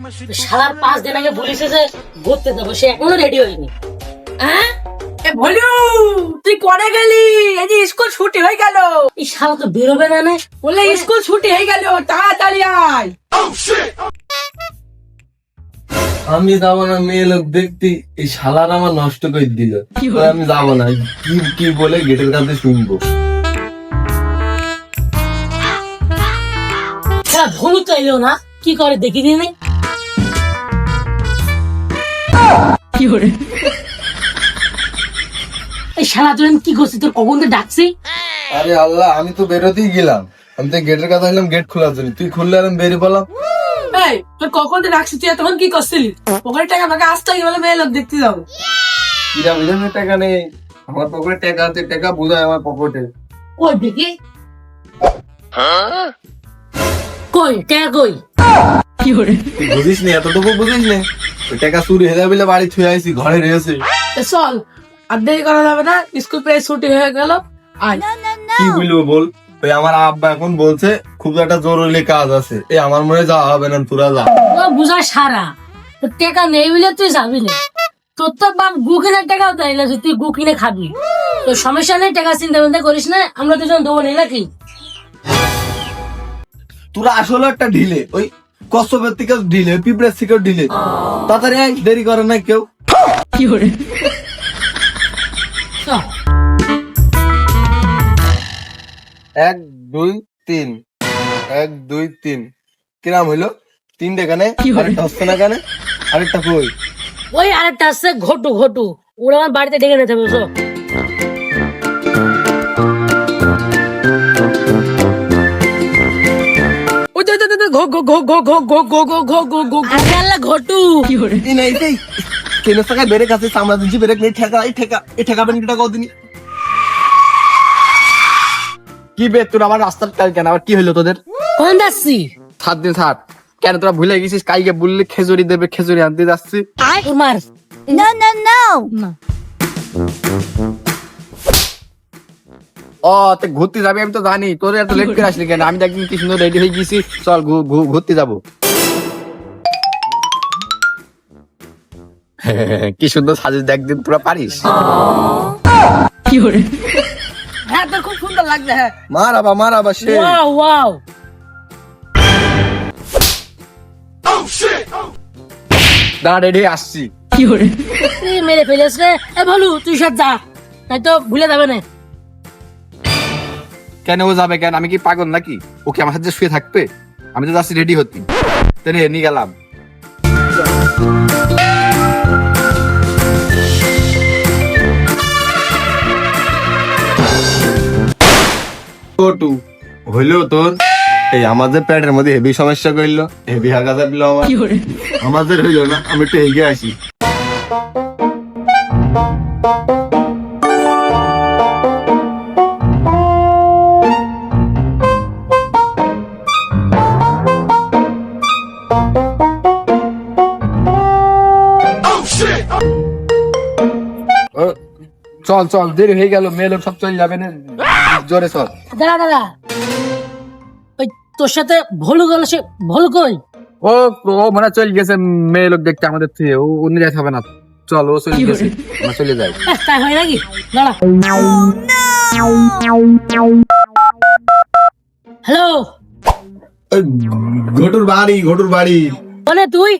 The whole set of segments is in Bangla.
শালার 5 দিন আগে বলেছে যে ঘুরতে যাবো, সে এখনো রেডি হয়নি। হ্যাঁ ভলু, তুই করে গেলি? এই যে স্কুল ছুটি হয়ে গেল। এই শালা তো বেরোবে না না। বলে স্কুল ছুটি হয়ে গেল, তাড়াতাড়ি আয়। আমি যাবো না মেয়ে লোক দেখতে, এই শালার আমার নষ্ট করে দিল। আমি যাবো না, কি কি বলে গেটের কাছে শুনবো। শালা ভুল তো এলো না, কি করে দেখি দিনে। কি করে? এই শালা তুই কি করছিস? তোর কখন তো ডাকছি। আরে আল্লাহ, আমি তো বেরোতেই গেলাম, আমি তো গেটের কাছে এলাম গেট খোলার জন্য, তুই খুললে আর আমি বেরিয়ে পড়লাম। এই তোর কখন তো রাখছি, তুই তখন কি করছিলি? পকেটে টাকা ফাঁকা আসতে বলে মেয়ে লোক দেখতে যাবো। কিরা বুঝে টাকা নেই আমার পকেটে, টাকা আছে, টাকা বোঝায় আমার পকেটে। কই দেখি, কই টাকা কই? কি করে? তুই বুঝিস নি, এতটুকু বুঝিস নি? ওই টাকা চুরি হয়ে যাবে বলে বাড়ি থুয়ে আইছি, ঘরে রয়েছে। চল, আর দেরি করা যাবে না, স্কুল প্রায় ছুটি হয়ে গেল। আয়। কি বলবো বল, ওই আমার আব্বা এখন বলছে খুব একটা জরুরি কাজ আছে, এই আমার মনে যাওয়া হবে না, তোরা যা। ও বুঝা সারা, তোর টাকা নেই বলে তুই যাবি না। তোর তো বাপ গু কিনার টাকাও তাই না, তুই গু কিনে খাবি। তোর সমস্যা নেই, টাকা চিন্তা ভাবনা করিস না, আমরা দুজন দেবো নেই নাকি। তোরা আসলে একটা ঢিলে, ওই কচ্ছপের থেকে ঢিলে, পিঁপড়ের থেকে ঢিলে। তাড়াতাড়ি আয়, দেরি করে না কেউ। কি করে? চল। 1 2 3 1 2 3 কিরাম হইলো? 3 কানে, আরেকটা হচ্ছে না কানে, আরেকটা কই? ওই আরেকটা আছে ঘটু, ঘটু ওরা আমার বাড়িতে ডেকে নিতে হবে। বুঝছো? ওই তো ঘো ঘো ঘো ঘো ঘো ঘো ঘো ঘো ঘো ঘো ঘো। আরে আল্লাহ ঘটু। কি করে? এই না, এইটাই কেন টাকা বেড়ে কাছে চামড়া দিচ্ছি, বেড়ে নেই, ঠেকা এই ঠেকা, এই ঠেকাবেন কি টাকা দিনি? কি বে তোর আমার রাস্তার কেন আবার কি হইলো তোদের? কোন যাচ্ছি? 7 দিন 7 কেন তোরা ভুলে গেছিস? কাইকে বললি খেজুরি দেবে, খেজুরি আনতে যাচ্ছি। তোমার No, no, no. না। ও তুই ঘুরতে যাবি, আমি তো জানি। তোর এত লেট করে আসলি কেন? আমি তো একদিন কি সুন্দর রেডি হয়ে গেছি, চল ঘুরতে যাবো। কি সুন্দর সাজিস, একদিন তোরা পারিস। কি করে? হ্যাঁ, তোর খুব সুন্দর লাগছে। হ্যাঁ, মার আবার সে ওয়াও ওয়াও। দাঁড়া, রেডি আসছি। কি করে? তুই মেরে ফেলেছ রে। এ বলু তুই সব যা, তাই তো ভুলে যাবে না। কেন ও যাবে কেন? আমি কি পাগল নাকি? ওকে আমার সাথে শুয়ে থাকবে? আমি তো যাচ্ছি রেডি হতি, তাই নিয়ে গেলাম। হইলো তোর এই আমাদের প্যাটের মধ্যে হেভি সমস্যা করলো, হেভি হাগা দিল আমার। কি করে? আমাদের হইলো না, আমি একটু এগিয়ে আসি। চল চল, দেরি হয়ে গেল, মেয়ে লোক সব চলে যাবে না, জোরে চল। দাঁড়া দাঁড়া, ওই তোর সাথে ভলু গেল, সে ভলু কই? ও ও মানে চলে গেছে মেয়ে লোক দেখতে আমাদের থেকে, ও অন্য যাইতে হবে না, চল ও চলে গেছে, আমরা চলে যাই। তাই হয় নাকি? দাঁড়া। হ্যালো, ওই ঘটুর বাড়ি বলে তুই?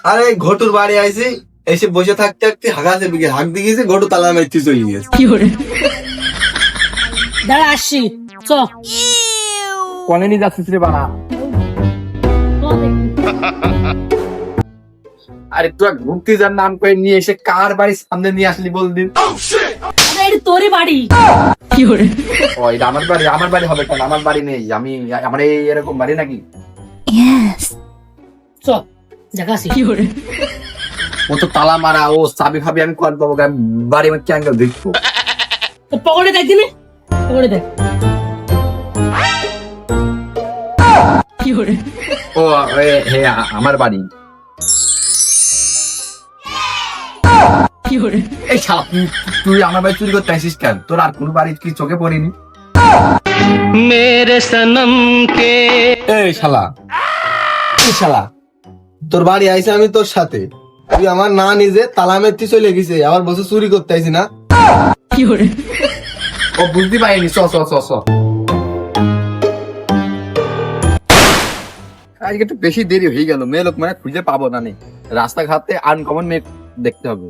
আরে ঘটুর বাড়ি আইছি, এসে বসে থাকতে থাকতে হাগাছে বিকে হাঁক দিয়ে গেছে, ঘটু তালা মারতে চলে গেছে। কি করে? দাঁড়া আসছি, চ। কনে নিয়ে যাচ্ছিস রে বাড়া? আরে তুই ঘুরতে যার নাম করে নিয়ে এসে কার বাড়ির সামনে নিয়ে আসলি বলদিন? এটা তোরই বাড়ি। কি করে? ও এটা আমার বাড়ি হবে কেন? আমার বাড়ি নেই, আমার এরকম বাড়ি নাকি? Yes. চ দেখাছি। কি করে? ও তো তালা মারা, ও চাবি ফাবি আমি কর পাবো, বাড়ি আমার ক্যাঙ্গেল দেখবো। তো পকেটে দেখ দিনে, পকেটে দেখ। কি করে? ও হে আমার বাড়ি। কি করে? এই শালা, তুই আমার বাড়ি চুরি করতে আসিস কেন? তোর আর কোন বাড়ি কি চোখে পড়িনি? এই শালা তোর বাড়ি আইসে আমি তোর সাথে, তুই আমার না নিজে তালা মেরতে চলে গেছে, আবার বসে চুরি করতে আইসি না। ও বুঝতে পারিনি, চ চ চ চ। আজকে একটু বেশি দেরি হয়ে গেল, মেয়ে লোক মানে খুঁজে পাবো না। রাস্তাঘাটে আনকমন মেয়ে দেখতে হবে।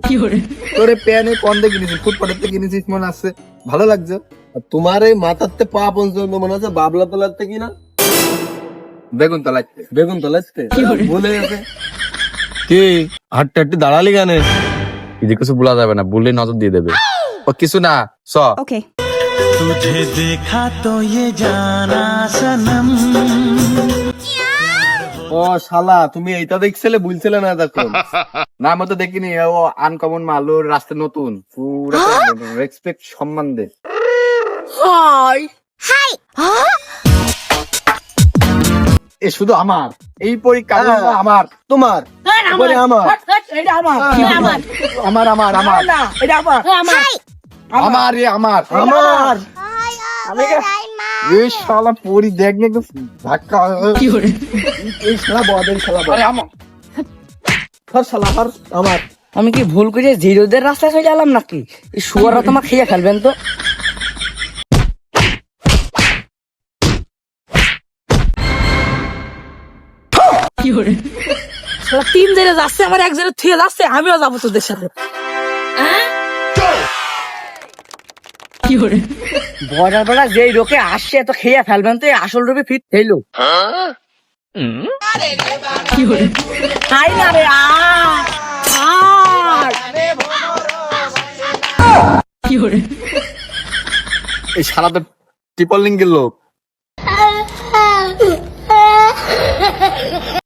তোরে প্যানে কোন দিয়ে কিনেছিস? ফুটপাতে কিনেছিস মনে আছে, ভালো লাগছে। আর তোমার এই মাথাতে পা পর্যন্ত মনে হচ্ছে বাবলা তলাতে কি না, বেগুন তলাইতে। বেগুন তলাতে বলে গেছে। কি হাঁটতে হাঁটতে দাঁড়ালি কেন? যে কিছু বলা যাবে না, বললে নজর দিয়ে দেবে। ও কিছু না, চ। Okay. तुझे देखा तो ये जाना सनम। ও শালা, তুমি এইটা দেখছিলে, বুঝছিলে না তখন? না আমি তো দেখিনি, ও আনকমন মাল, ওর রাস্তা নতুন, পুরো রেসপেক্ট সম্মান দে। এ শুধু আমার এই পরীক্ষা আমার, তোমার এবারে আমার এটা আমার আমার আমার আমার না এটা আমার আমার এ আমার আমার এই শালা পরি দেখ না, একটু ধাক্কা। এই শালা বদের শালা বদ। আরে আমার ধর শালা ধর, আমার আমি কি ভুল করে জিরোদের রাস্তায় চলে গেলাম নাকি? এই শুয়াররা তোমাকে খেয়ে ফেলবেন তো। শালা তিন জেলে যাচ্ছে, আমার এক জেলে থুয়ে যাচ্ছে, আমিও যাবো তোদের সাথে। বর্ডার বেলা যেই রোকে আসছে তো খেয়ে ফেলবেন তো, এই আসল রূপে ফিট হইলো। তাই না রে, এই শালা তো ট্রিপল লিঙ্গের লোক।